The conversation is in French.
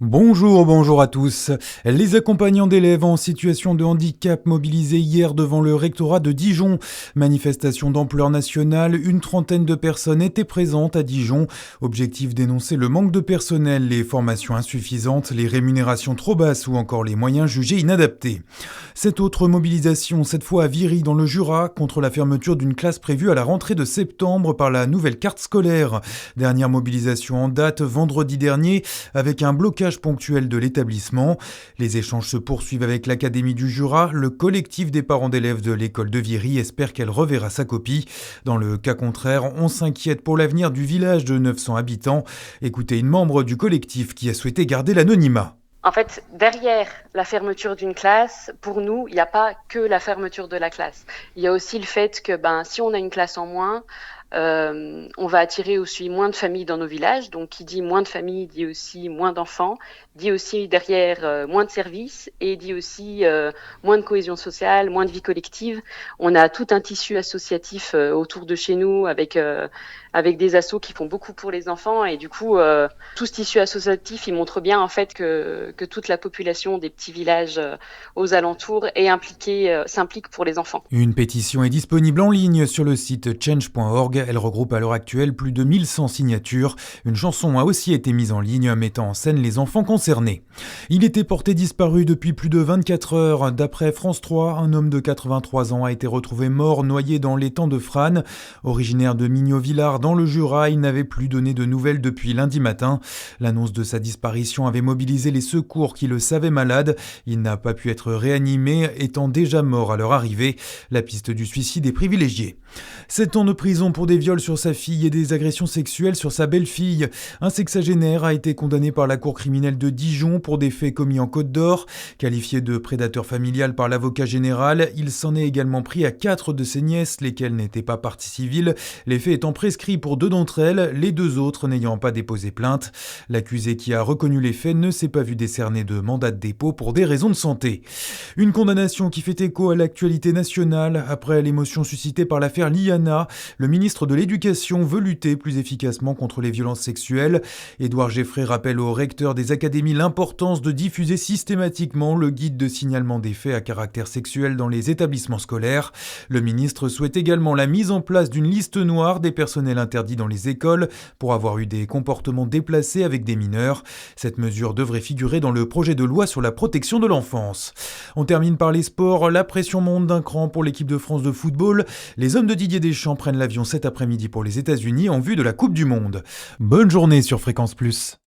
Bonjour à tous. Les accompagnants d'élèves en situation de handicap mobilisés hier devant le rectorat de Dijon. Manifestation d'ampleur nationale, une trentaine de personnes étaient présentes à Dijon. Objectif dénoncer le manque de personnel, les formations insuffisantes, les rémunérations trop basses ou encore les moyens jugés inadaptés. Cette autre mobilisation, cette fois à Viry dans le Jura, contre la fermeture d'une classe prévue à la rentrée de septembre par la nouvelle carte scolaire. Dernière mobilisation en date vendredi dernier avec un blocage ponctuel de l'établissement. Les échanges se poursuivent avec l'Académie du Jura. Le collectif des parents d'élèves de l'école de Viry espère qu'elle reverra sa copie. Dans le cas contraire, on s'inquiète pour l'avenir du village de 900 habitants. Écoutez une membre du collectif qui a souhaité garder l'anonymat. En fait, derrière la fermeture d'une classe, pour nous, il n'y a pas que la fermeture de la classe. Il y a aussi le fait que si on a une classe en moins, on va attirer aussi moins de familles dans nos villages. Donc, qui dit moins de familles, dit aussi moins d'enfants, dit aussi derrière moins de services et dit aussi moins de cohésion sociale, moins de vie collective. On a tout un tissu associatif autour de chez nous avec des assos qui font beaucoup pour les enfants et du coup, tout ce tissu associatif, il montre bien en fait que toute la population des petits villages aux alentours est impliquée, s'implique pour les enfants. Une pétition est disponible en ligne sur le site change.org. Elle regroupe à l'heure actuelle plus de 1100 signatures. Une chanson a aussi été mise en ligne mettant en scène les enfants concernés. Il était porté disparu depuis plus de 24 heures. D'après France 3, un homme de 83 ans a été retrouvé mort noyé dans l'étang de Frasnes. Originaire de Mignot-Villars dans le Jura, il n'avait plus donné de nouvelles depuis lundi matin. L'annonce de sa disparition avait mobilisé les secours qui le savaient malade. Il n'a pas pu être réanimé, étant déjà mort à leur arrivée. La piste du suicide est privilégiée. 7 ans de prison pour des viols sur sa fille et des agressions sexuelles sur sa belle-fille. Un sexagénaire a été condamné par la cour criminelle de Dijon pour des faits commis en Côte d'Or. Qualifié de prédateur familial par l'avocat général, il s'en est également pris à 4 de ses nièces, lesquelles n'étaient pas parties civiles, les faits étant prescrits pour 2 d'entre elles, les 2 autres n'ayant pas déposé plainte. L'accusé qui a reconnu les faits ne s'est pas vu décerner de mandat de dépôt pour des raisons de santé. Une condamnation qui fait écho à l'actualité nationale. Après l'émotion suscitée par l'affaire Liana, le ministre de l'Éducation veut lutter plus efficacement contre les violences sexuelles. Édouard Geffray rappelle aux recteurs des académies l'importance de diffuser systématiquement le guide de signalement des faits à caractère sexuel dans les établissements scolaires. Le ministre souhaite également la mise en place d'une liste noire des personnels interdits dans les écoles pour avoir eu des comportements déplacés avec des mineurs. Cette mesure devrait figurer dans le projet de loi sur la protection de l'enfance. On termine par les sports. La pression monte d'un cran pour l'équipe de France de football. Les hommes de Didier Deschamps prennent l'avion cet après-midi pour les États-Unis en vue de la Coupe du Monde. Bonne journée sur Fréquence Plus.